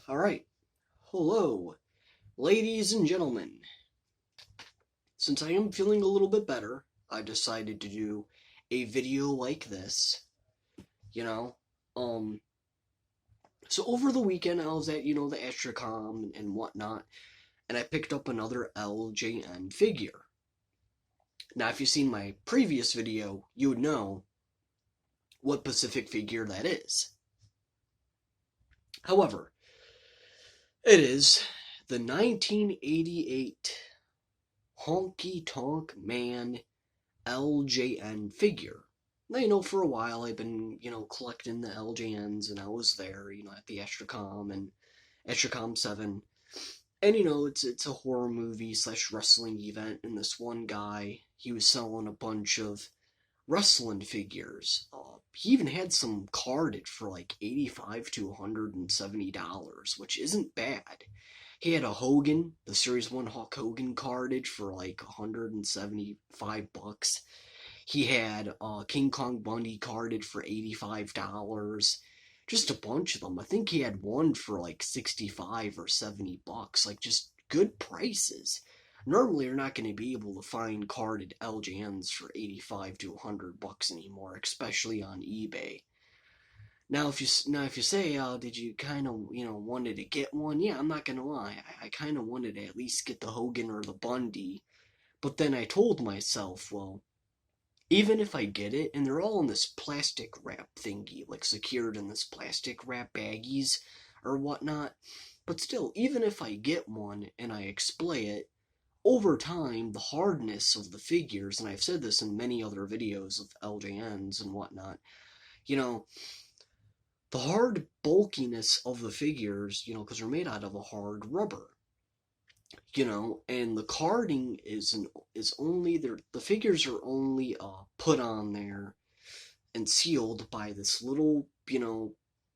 Alright, hello, ladies and gentlemen. Since I am feeling a little bit better, I decided to do a video like this, you know. Um, so over the weekend I was at, the Astrocom and whatnot, and I picked up another LJN figure. Now, if you've seen my previous video, you would know what Pacific figure that is. However, it is the 1988 Honky Tonk Man LJN figure. Now, for a while I've been, collecting the LJNs, and I was there, at the Astrocom and Astrocom 7. And, it's a horror movie slash wrestling event, and this one guy, he was selling a bunch of wrestling figures. He even had some carded for like $85 to $170, which isn't bad. He had a Hogan, the Series 1 Hulk Hogan cardage for like $175. He had King Kong Bundy carded for $85. Just a bunch of them. I think he had one for like $65 or $70. Like, just good prices. Normally, you're not going to be able to find carded LJNs for $85 to $100 anymore, especially on eBay. Now, if you say, did you kind of, wanted to get one? Yeah, I'm not gonna lie. I kind of wanted to at least get the Hogan or the Bundy. But then I told myself, well, even if I get it, and they're all in this plastic wrap thingy, like secured in this plastic wrap baggies or whatnot. But still, even if I get one and I display it, over time, the hardness of the figures, and I've said this in many other videos of LJNs and whatnot, the hard bulkiness of the figures, because they're made out of a hard rubber, and the carding is only the figures are only put on there and sealed by this little,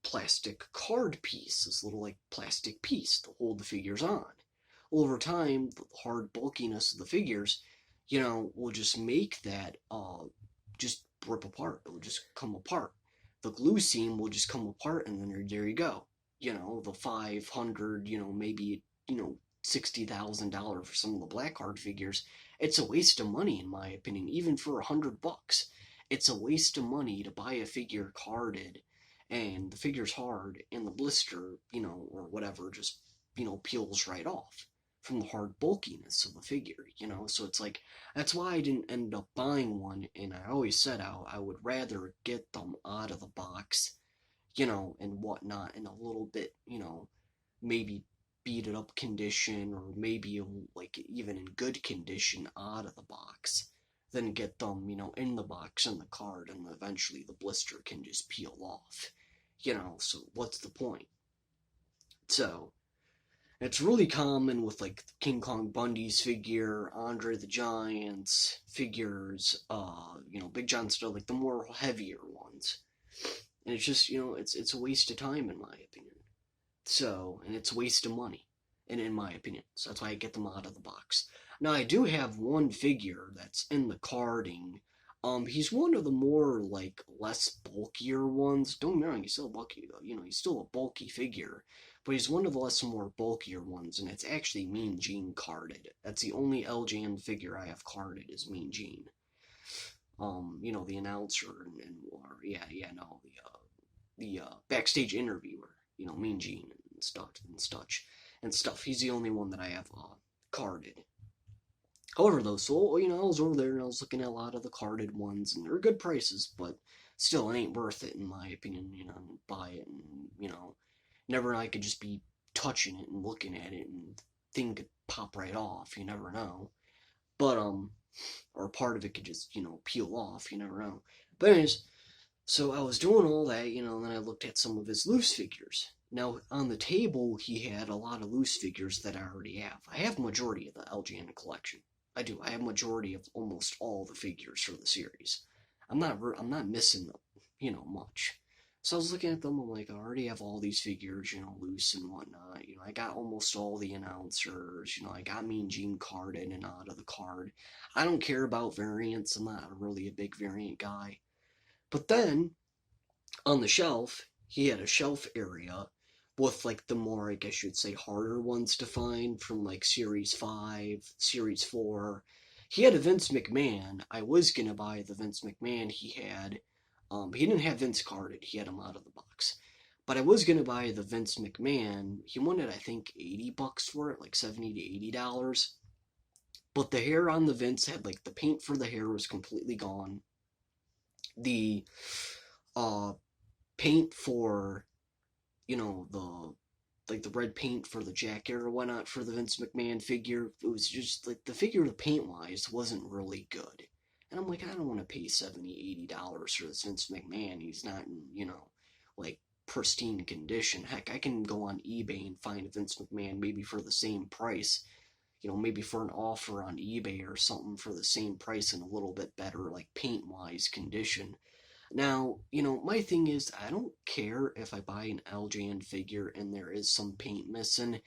plastic card piece, this little like plastic piece to hold the figures on. Over time, the hard bulkiness of the figures, will just make that just rip apart. It will just come apart. The glue seam will just come apart, and then there you go. The 500, maybe, $60,000 for some of the black card figures. It's a waste of money, in my opinion, even for $100. It's a waste of money to buy a figure carded, and the figure's hard, and the blister, or whatever, just, peels right off from the hard bulkiness of the figure, so it's like, that's why I didn't end up buying one, and I always said I would rather get them out of the box, and whatnot, in a little bit, maybe beat up condition, or maybe like even in good condition out of the box, than get them, in the box in the card, and eventually the blister can just peel off, so what's the point? So it's really common with like King Kong Bundy's figure, Andre the Giant's figures, Big John Studd, like the more heavier ones. And it's just, it's a waste of time, in my opinion. So, and it's a waste of money, in my opinion. So that's why I get them out of the box. Now, I do have one figure that's in the carding. He's one of the more, like, less bulkier ones. Don't get me wrong, he's still bulky, he's still a bulky figure. But he's one of the more bulkier ones, and it's actually Mean Gene carded. That's the only LJN figure I have carded is Mean Gene. The announcer the backstage interviewer, Mean Gene and stuff. He's the only one that I have carded. However, though, so, I was over there and I was looking at a lot of the carded ones, and they're good prices, but still, it ain't worth it, in my opinion, buy it, and, never I could just be touching it and looking at it, and thing could pop right off, you never know. But, or part of it could just, peel off, you never know. But anyways, so I was doing all that, and then I looked at some of his loose figures. Now, on the table, he had a lot of loose figures that I already have. I have majority of the LJN collection. I do. I have majority of almost all the figures for the series. I'm not missing them, much. So I was looking at them, I'm like, I already have all these figures, loose and whatnot. I got almost all the announcers, I got Mean Gene card in and out of the card. I don't care about variants, I'm not really a big variant guy. But then, on the shelf, he had a shelf area with like the more, I guess you'd say, harder ones to find from like Series 5, Series 4. He had a Vince McMahon. I was gonna buy the Vince McMahon he had. He didn't have Vince carded, he had him out of the box. But I was gonna buy the Vince McMahon. He wanted, I think, $80 for it, like $70 to $80. But the hair on the Vince had like the paint for the hair was completely gone. The uh paint for, the like the red paint for the jacket or whatnot for the Vince McMahon figure, it was just like the figure, the paint wise, wasn't really good. And I'm like, I don't want to pay $70, $80 for this Vince McMahon. He's not in, like pristine condition. Heck, I can go on eBay and find a Vince McMahon maybe for the same price. Maybe for an offer on eBay or something for the same price and a little bit better, like paint wise condition. Now, my thing is, I don't care if I buy an LJN figure and there is some paint missing,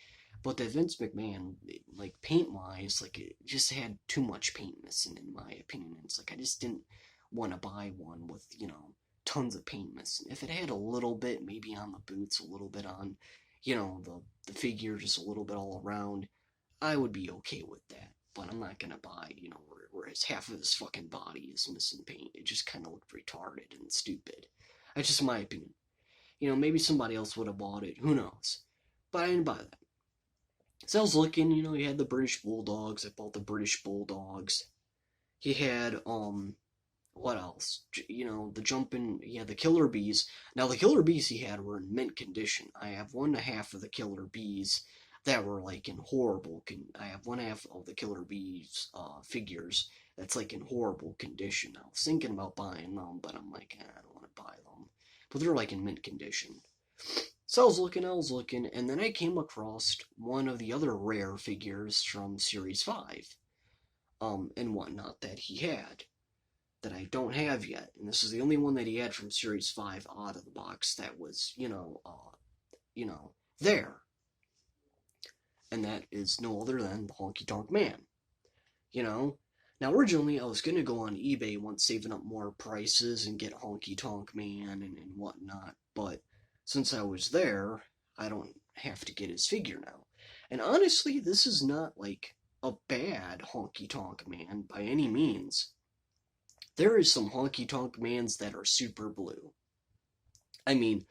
but the Vince McMahon, like paint wise, like it just had too much paint missing in my opinion. It's like I just didn't want to buy one with, tons of paint missing. If it had a little bit, maybe on the boots, a little bit on, the figure, just a little bit all around, I would be okay with that. But I'm not gonna buy, where his half of his fucking body is missing paint. It just kind of looked retarded and stupid. That's just my opinion. Maybe somebody else would have bought it. Who knows? But I didn't buy that. So I was looking. He had the British Bulldogs. I bought the British Bulldogs. He had what else? The jumping. He had the Killer Bees. Now the Killer Bees he had were in mint condition. I have one and a half of the Killer Bees that were like in horrible. I have one half of the Killer Bees figures that's like in horrible condition. I was thinking about buying them, but I'm like, I don't want to buy them. But they're like in mint condition. So I was looking, and then I came across one of the other rare figures from Series 5, and whatnot that he had that I don't have yet. And this is the only one that he had from Series 5 out of the box that was, there. And that is no other than the Honky Tonk Man. Now originally I was gonna go on eBay once saving up more prices and get Honky Tonk Man and whatnot, but since I was there, I don't have to get his figure now. And honestly, this is not like a bad Honky Tonk Man by any means. There is some Honky Tonk Mans that are super blue. I mean,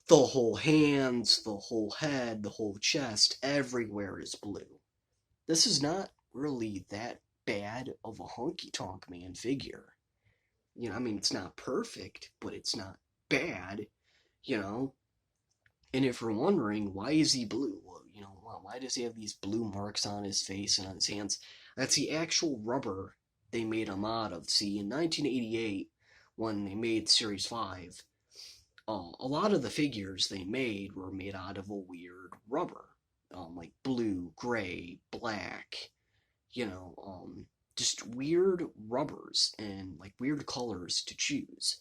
the whole hands, the whole head, the whole chest, everywhere is blue. This is not really that bad of a Honky Tonk Man figure. It's not perfect, but it's not bad, And if you're wondering, why is he blue? Well, why does he have these blue marks on his face and on his hands? That's the actual rubber they made him out of. See, in 1988, when they made Series 5, a lot of the figures they made were made out of a weird rubber. Like blue, gray, black, just weird rubbers and like weird colors to choose.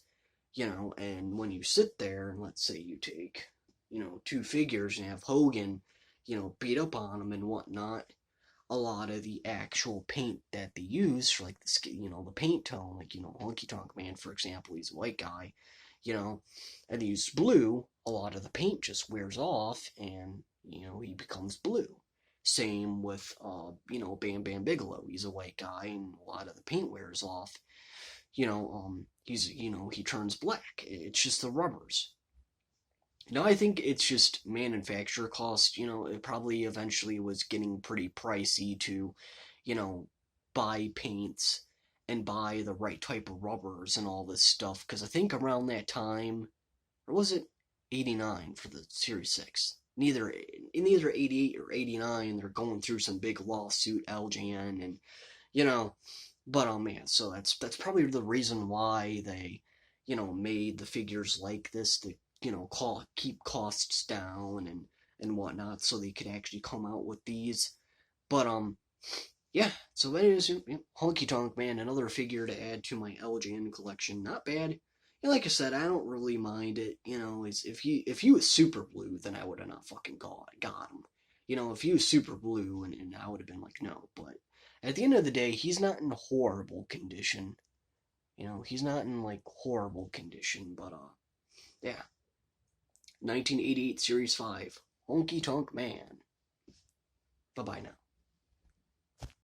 And when you sit there and let's say you take, two figures and have Hogan, beat up on them and whatnot, a lot of the actual paint that they use for like the paint tone, like, Honky Tonk Man, for example, he's a white guy, and they use blue, a lot of the paint just wears off and, he becomes blue. Same with, Bam Bam Bigelow. He's a white guy and a lot of the paint wears off. He turns black. It's just the rubbers. Now I think it's just manufacturer cost. It probably eventually was getting pretty pricey to, you know, buy paints and buy the right type of rubbers and all this stuff. Because I think around that time, or was it 89 for the Series 6? In either 88 or 89, they're going through some big lawsuit, LJN, and, you know, but oh man, so that's probably the reason why they, made the figures like this to, keep costs down and whatnot, so they could actually come out with these. But yeah. So that is, Honky Tonk Man, another figure to add to my LJN collection. Not bad. Like I said, I don't really mind it. If he was super blue, then I would have not fucking got him. If he was super blue, and I would have been like, no. But at the end of the day, he's not in horrible condition. He's not in like horrible condition. But yeah. 1988 Series 5, Honky Tonk Man. Bye-bye now.